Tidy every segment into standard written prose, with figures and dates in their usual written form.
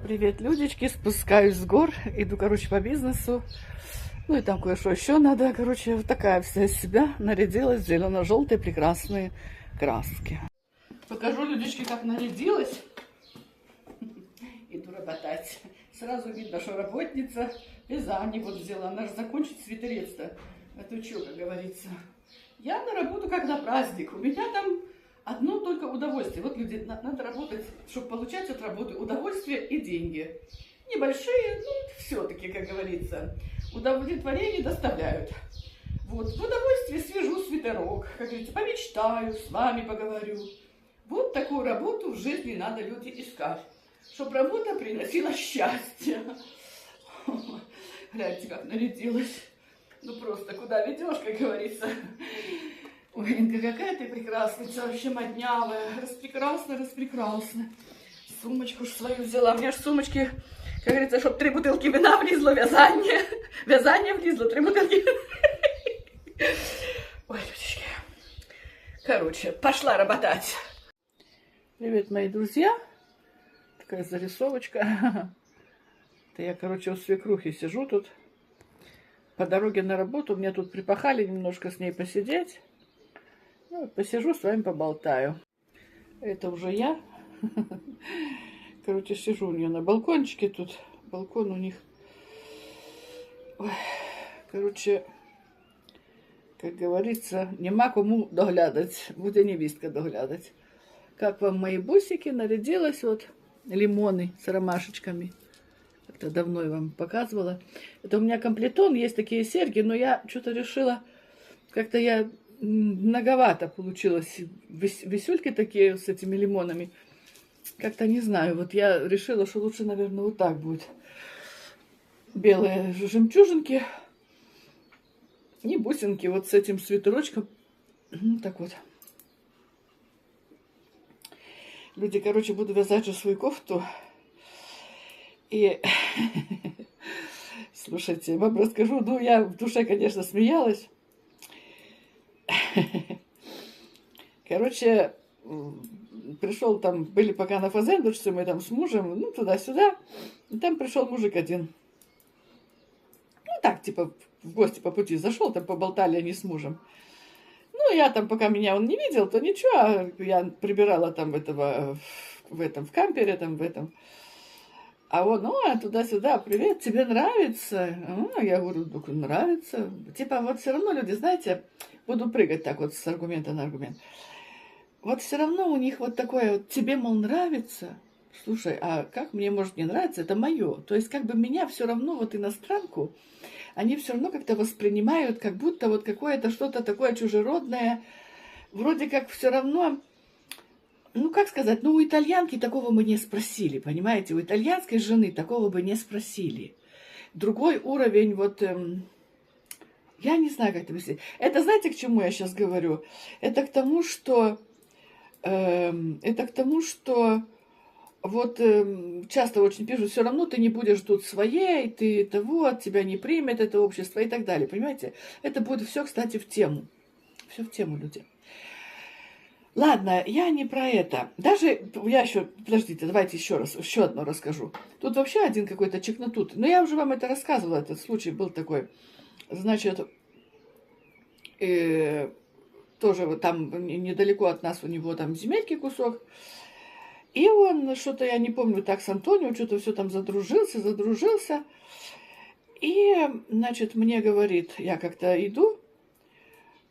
Привет, людечки, спускаюсь с гор, иду, короче, по бизнесу. Ну и там кое-что еще надо, короче, вот такая вся из себя нарядилась в зелено-желтые прекрасные краски. Покажу, людечки, как нарядилась. Иду работать. Сразу видно, что работница вязание вот взяла. Она же закончит свитерец-то. Это что, как говорится. Я на работу как на праздник. У меня там одно только удовольствие. Вот люди, надо работать, чтобы получать от работы удовольствие и деньги. Небольшие, но все-таки, как говорится, удовлетворение доставляют. Вот, в удовольствие свяжу свитерок, как говорится, помечтаю, с вами поговорю. Вот такую работу в жизни надо, люди, искать. Чтобы работа приносила счастье. Гляньте, как нарядилась. Ну просто куда ведешь, как говорится. Ой, Инга, какая ты прекрасница, вообще моднявая. Распрекрасна, распрекрасна. Сумочку ж свою взяла. У меня ж сумочки, как говорится, чтобы 3 бутылки вина влезло, вязание. Вязание влезло, 3 бутылки. Ой, людочки. Короче, пошла работать. Привет, мои друзья. Такая зарисовочка. Это я, короче, у свекрухи сижу тут. По дороге на работу. Меня тут припахали немножко с ней посидеть. Ну, посижу, с вами поболтаю. Это уже я. Короче, сижу у нее на балкончике тут. Балкон у них. Ой. Короче, как говорится, нема кому доглядать. Буде невістка доглядать. Как вам мои бусики? Нарядилась вот. Лимоны с ромашечками. Это давно я вам показывала. Это у меня комплетон, есть такие серьги, но я что-то решила, как-то я многовато получилось. Висюльки такие с этими лимонами. Как-то не знаю, вот я решила, что лучше, наверное, вот так будет. Белые жемчужинки и бусинки вот с этим свитерочком. Так вот. Люди, короче, буду вязать же свою кофту. И, слушайте, вам расскажу, ну, я в душе, конечно, смеялась. Короче, пришел там, были пока на фазендочце, мы там с мужем, ну, туда-сюда. И там пришел мужик один. Ну, так, типа, в гости по пути зашел, там поболтали они с мужем. Ну, я там, пока меня он не видел, то ничего, я прибирала там этого, в кампере, там, в этом. А он, туда-сюда, привет, тебе нравится? Я говорю, нравится. Типа, вот все равно люди, знаете, буду прыгать так вот с аргумента на аргумент. Вот все равно у них вот такое, вот, тебе, мол, нравится. Слушай, а как мне может не нравиться? Это мое. То есть, как бы меня все равно, вот иностранку, они все равно как-то воспринимают, как будто вот какое-то что-то такое чужеродное. Вроде как все равно, ну, как сказать, ну, у итальянки такого мы не спросили, понимаете? У итальянской жены такого бы не спросили. Другой уровень, вот, я не знаю, как это объяснить. Это, знаете, к чему я сейчас говорю? Это к тому, что вот часто очень пишут, все равно ты не будешь тут своей, ты это вот, тебя не примет это общество и так далее, понимаете? Это будет все, кстати, в тему. Все в тему, люди. Ладно, я не про это. Даже, я еще, подождите, давайте еще одно расскажу. Тут вообще один какой-то чекнутут. Но я уже вам это рассказывала, этот случай был такой. Значит, тоже вот там недалеко от нас у него там земельки кусок. И он, что-то я не помню, так с Антонио, что-то все там задружился. И, значит, мне говорит, я как-то иду,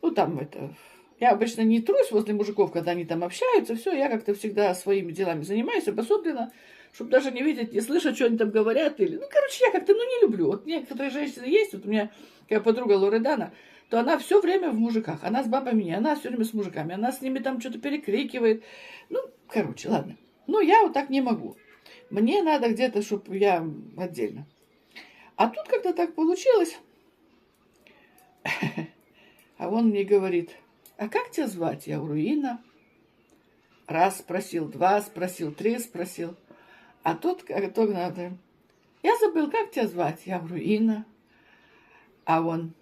ну там это, я обычно не трусь возле мужиков, когда они там общаются, все, я как-то всегда своими делами занимаюсь обособленно, чтобы даже не видеть, не слышать, что они там говорят. Или, ну, короче, я как-то, не люблю. Вот некоторые женщины есть, вот у меня такая подруга Лоредана, то она все время в мужиках, она с бабами не, она все время с мужиками, она с ними там что-то перекрикивает. Ну, короче, ладно. Но я вот так не могу. Мне надо где-то, чтобы я отдельно. А тут как-то так получилось. А он мне говорит, а как тебя звать? Я говорю, Инна. Раз спросил, два спросил, 3 спросил. А тут как-то надо. Я забыл, как тебя звать? Я говорю, Инна. А он,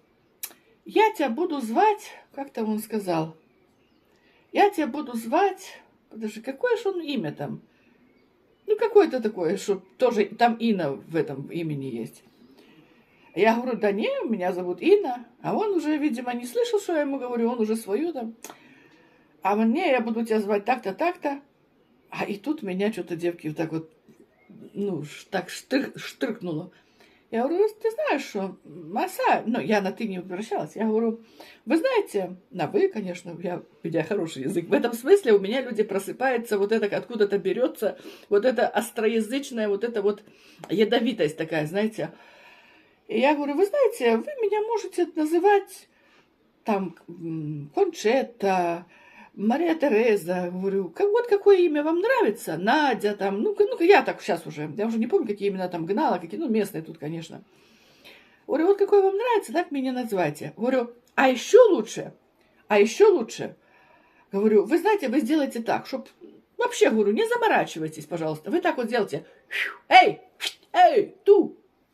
я тебя буду звать, как-то он сказал, я тебя буду звать, подожди, какое же он имя там? Ну, какое-то такое, что тоже там Инна в этом имени есть. Я говорю, да не, меня зовут Инна. А он уже, видимо, не слышал, что я ему говорю, он уже свою там. А мне, я буду тебя звать так-то, так-то. А и тут меня что-то девки вот так вот, ну, так штрыкнуло. Я говорю, ты знаешь, что Маса, ну, я на ты не обращалась, я говорю, вы знаете, на вы, конечно, у меня хороший язык, в этом смысле у меня люди просыпаются, вот это откуда-то берется, вот это остроязычная, вот это вот ядовитость такая, знаете. И я говорю, вы знаете, вы меня можете называть там Кончетта, Мария Тереза, говорю, вот какое имя вам нравится, Надя, там, ну-ка, я так сейчас уже, я уже не помню, какие имена там гнала, какие, ну, местные тут, конечно. Говорю, вот какое вам нравится, так меня называйте. Говорю, а еще лучше, говорю, вы знаете, вы сделайте так, чтобы, вообще, говорю, не заморачивайтесь, пожалуйста, вы так вот сделайте, эй,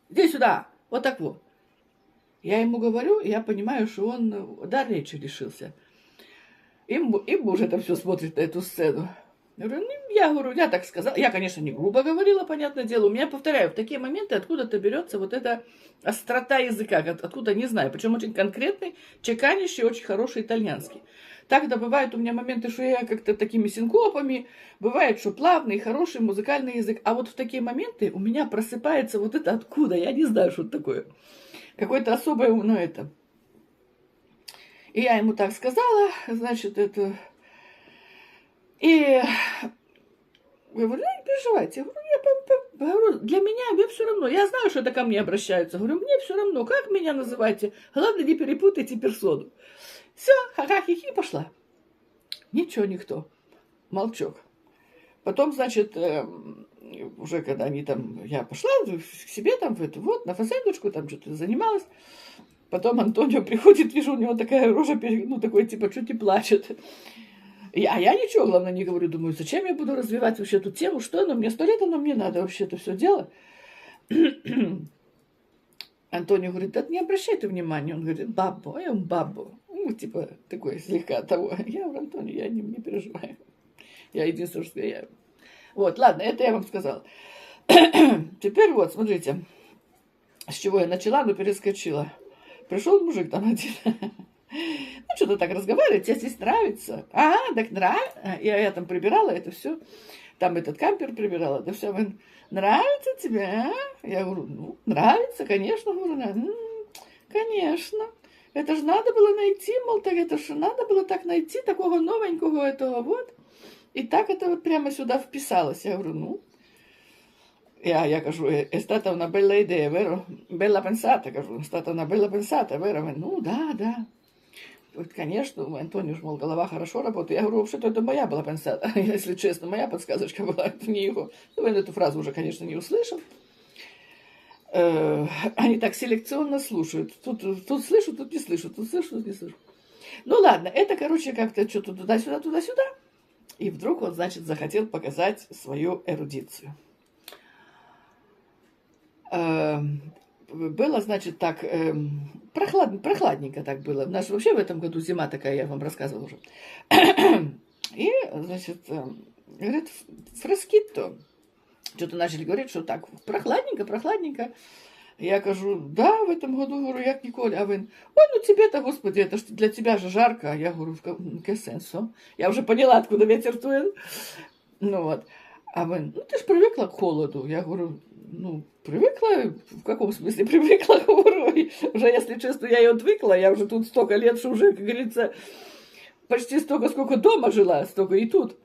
иди сюда, вот так вот. Я ему говорю, и я понимаю, что он дар речи лишился. И муж это все смотрит на эту сцену. Я говорю, я так сказала. Я, конечно, не грубо говорила, понятное дело. У меня, повторяю, в такие моменты откуда-то берется вот эта острота языка. Откуда, не знаю. Причем очень конкретный, чеканящий, очень хороший итальянский. Так-то бывают у меня моменты, что я как-то такими синкопами. Бывает, что плавный, хороший музыкальный язык. А вот в такие моменты у меня просыпается вот это откуда. Я не знаю, что это такое. Какое-то особое, ну это... И я ему так сказала, значит, это... И говорю, не переживайте. Я говорю, для меня мне все равно. Я знаю, что это ко мне обращаются. Говорю, мне все равно, как меня называйте. Главное, не перепутайте персону. Все, ха-ха-хи-хи, пошла. Ничего, никто. Молчок. Потом, значит, уже когда они там... Я пошла к себе там, вот, на фазендочку, там что-то занималась. Потом Антонио приходит, вижу, у него такая рожа, ну, такой, типа, чуть не плачет. А я ничего, главное, не говорю. Думаю, зачем я буду развивать вообще эту тему? Что оно мне? 100 лет оно мне надо вообще это все дело. Антонио говорит, да не обращай ты внимания. Он говорит, бабу, а я бабу. Ну, типа, такой слегка того. Я говорю, Антонио, я не переживаю. Я единственное, что я... Вот, ладно, это я вам сказала. Теперь вот, смотрите, с чего я начала, но перескочила. Пришел мужик там один. Ну, что-то так разговаривает, тебе здесь нравится. Так нравится. Я там прибирала это все. Там этот кампер прибирала. Да все, нравится тебе, а? Я говорю, ну, нравится, конечно. Говорю, конечно. Это же надо было найти, мол, так это же надо было так найти, такого новенького этого вот. И так это вот прямо сюда вписалось. Я говорю, ну, я кажу, è stata una bella idea, vero? Bella pensata, кажу, è stata una bella pensata, vero? Ну, да. Вот, конечно, у Антонио, мол, голова хорошо работает. Я говорю, вообще-то это моя была pensata, если честно, моя подсказочка была, это не его. Ну, он эту фразу уже, конечно, не услышал. Они так селекционно слушают. Тут слышу, тут не слышу, тут слышу, тут не слышу. Ну, ладно, это, короче, как-то что-то туда-сюда, туда-сюда. И вдруг он, значит, захотел показать свою эрудицию. Было, значит, так, прохладненько так было. Вообще в этом году зима такая, я вам рассказывала уже. И, значит, говорит, фраскитто. Что-то начали говорить, что так, прохладненько. Я кажу, да, в этом году, говорю, як ніколи. А він, ой, ну тебе-то, господи, это ж для тебя же жарко. Я говорю, какое сенсо? Я уже поняла, откуда ветер дует. Ну вот. А він, ну ты ж привыкла к холоду. Я говорю, ну, привыкла? В каком смысле привыкла? Говорю, уже, если честно, я и отвыкла. Я уже тут столько лет, что уже, как говорится, почти столько, сколько дома жила, столько и тут.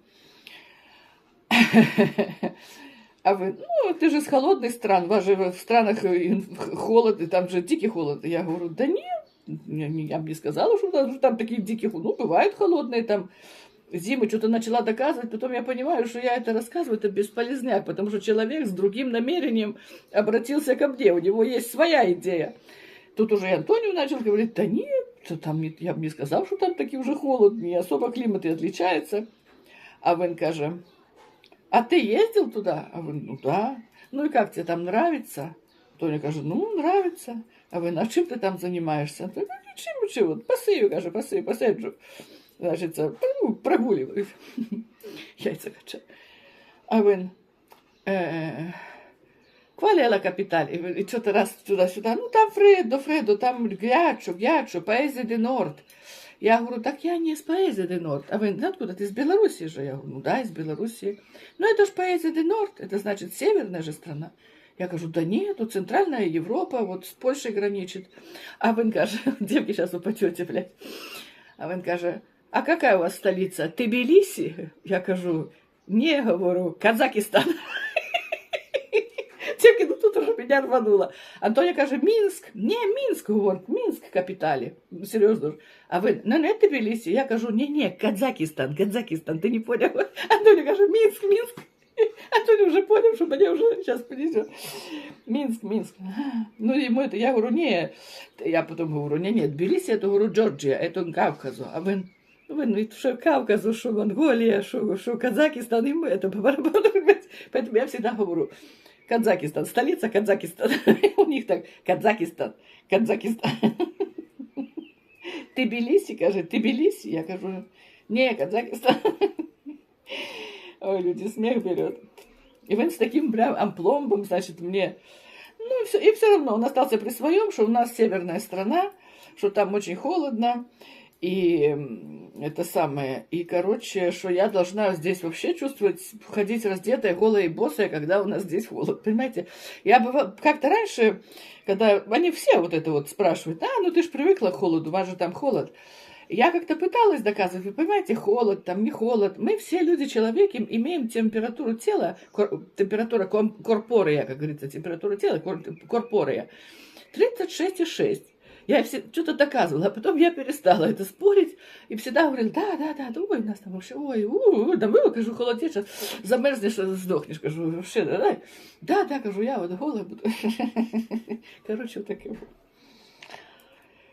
А вы, ну, ты же с холодных стран, у вас же в странах холод, и там же дикий холод. Я говорю, да нет, я бы не сказала, что там такие дикие холоды. Ну, бывают холодные там зимы, что-то начала доказывать, потом я понимаю, что я это рассказываю, это бесполезняк, потому что человек с другим намерением обратился ко мне, у него есть своя идея. Тут уже и Антонио начал говорить, да нет, там, я бы не сказал, что там такие уже холодные, не особо климат и отличается. А він каже, а ты ездил туда? А він, ну да. Ну и как тебе там нравится? Тоня каже, ну нравится. А він, а чим ти там занимаешься? А Тоня, ничем, вот посею, каже, посаджу. Значит, ну, прогуливаюсь. Яйца качаю. А він, qual è la capitale? И что-то раз туда-сюда. Ну, там Фредо, там Гячо, поэзия де Норд. Я говорю, так я не из поэзии де Норд. А вы откуда? Ты из Белоруссии же? Я говорю, ну да, из Белоруссии. Ну, это же поэзия де Норд. Это значит северная же страна. Я говорю, да нет, тут Центральная Европа, вот с Польшей граничит. А він каже, девки сейчас упадете, блядь. А він каже, а какая у вас столица? Тбилиси? Я кажу, не, говорю, Казахстан. Девки, ну тут уже меня рвануло. Антоня каже, Минск. Не, Минск, говорит, Минск капитали. Серьезно. А вы, ну не Тбилиси. Я кажу, не, Казахстан, ты не понял. Антоня каже, Минск. Антоня уже понял, что мне уже сейчас понесет. Минск. Ну, ему это, я говорю, не. Я потом говорю, не, Тбилиси, это, говорю, Джорджия, это Кавказу. А вы, ну, что Кавказу, что Монголия, что Казахстан, ему это по барабану. Поэтому я всегда говорю, Казахстан, столица Казахстан. У них так, Казахстан. Тбилиси, каже, Тбилиси. Я кажу, не, Казахстан. Ой, люди, смех берет. И он с таким прям ампломбом, значит, мне... Ну, и все равно он остался при своем, что у нас северная страна, что там очень холодно. И это самое, и, короче, что я должна здесь вообще чувствовать, ходить раздетая, голая и босая, когда у нас здесь холод, понимаете? Я бывала, как-то раньше, когда они все вот это вот спрашивают, ну ты ж привыкла к холоду, у вас же там холод. Я как-то пыталась доказывать, вы понимаете, холод, там не холод. Мы все люди, человеки, имеем температуру тела, температура корпорея, как говорится, температура тела, корпорея, 36,6. Я что-то доказывала, а потом я перестала это спорить, и всегда говорила, да, ой, у нас там вообще, да вы, кажу, холодец, сейчас замерзнешь, сдохнешь, кажу, вообще, да, кажу, я вот голая буду. Короче, вот так и было.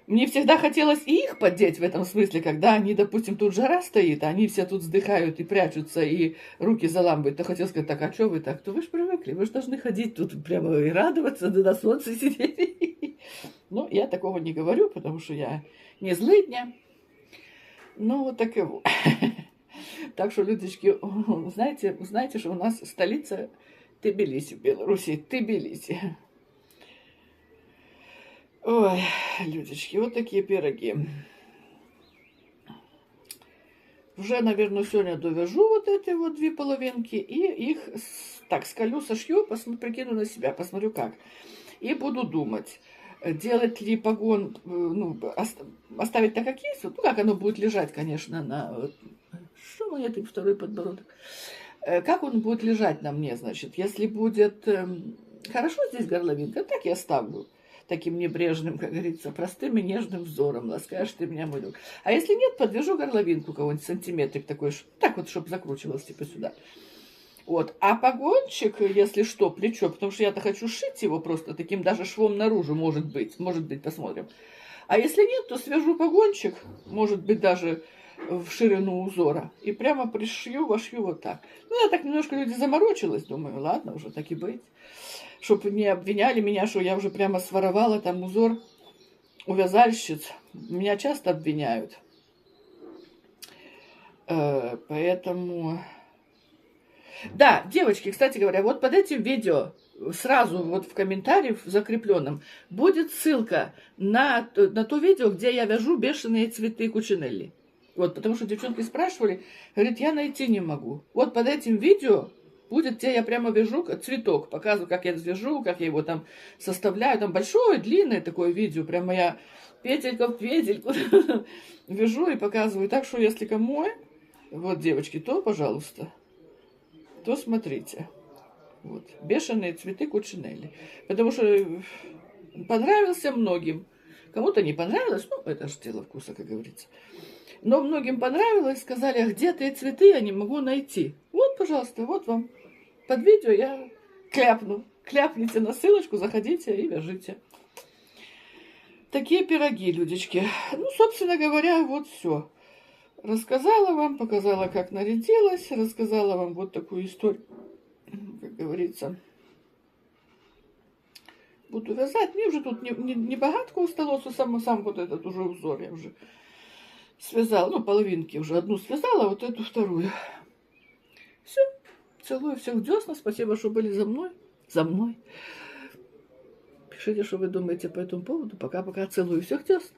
Мне всегда хотелось и их поддеть в этом смысле, когда они, допустим, тут жара стоит, а они все тут вздыхают и прячутся, и руки заламывают. То хотел сказать, так, а что вы так? То вы же привыкли, вы же должны ходить тут прямо и радоваться, да на солнце сидеть. Ну, я такого не говорю, потому что я не злыдня. Ну, вот так и вот. Так что, людочки, знаете, что у нас столица Тбилиси в Беларуси, Тбилиси. Ой, людочки, вот такие пироги. Уже, наверное, сегодня довяжу вот эти вот 2 половинки и их так скалю, сошью, прикину на себя, посмотрю как. И буду думать, делать ли погон, ну, оставить так, как есть, ну, как оно будет лежать, конечно, на... Что у меня там второй подбородок? Как он будет лежать на мне, значит, если будет хорошо здесь горловинка, так я оставлю. Таким небрежным, как говорится, простым и нежным взором. Ласкаешь ты меня, мой друг. А если нет, подвяжу горловинку кого-нибудь, сантиметрик такой, так вот, чтобы закручивалось типа сюда. Вот. А погончик, если что, плечо, потому что я-то хочу сшить его просто таким даже швом наружу, может быть, посмотрим. А если нет, то свяжу погончик, может быть, даже в ширину узора. И прямо пришью, вошью вот так. Ну, я так немножко, люди, заморочилась, думаю, ладно, уже так и быть. Чтобы не обвиняли меня, что я уже прямо своровала там узор у вязальщиц. Меня часто обвиняют. Поэтому... Да, девочки, кстати говоря, вот под этим видео сразу вот в комментарии в закрепленном будет ссылка на то видео, где я вяжу бешеные цветы кучинелли. Вот, потому что девчонки спрашивали, говорит, я найти не могу. Вот под этим видео будет, где я прямо вяжу цветок, показываю, как я вяжу, как я его там составляю. Там большое, длинное такое видео, прямо я петелька в петельку вяжу и показываю. Так что, если кому, вот, девочки, то, пожалуйста, то смотрите. Вот, бешеные цветы кучинелли. Потому что понравился многим. Кому-то не понравилось, ну, это же дело вкуса, как говорится. Но многим понравилось, сказали, а где ты цветы, я не могу найти. Вот, пожалуйста, вот вам. Под видео я кляпну. Кляпните на ссылочку, заходите и вяжите. Такие пироги, людечки. Ну, собственно говоря, вот все. Рассказала вам, показала, как нарядилась, рассказала вам вот такую историю, как говорится. Буду вязать. Мне уже тут не богатко усталось, сам вот этот уже узор я уже связала. Ну, половинки уже одну связала, вот эту вторую. Все. Целую всех в десна. Спасибо, что были за мной. За мной. Пишите, что вы думаете по этому поводу. Пока-пока. Целую всех в десна.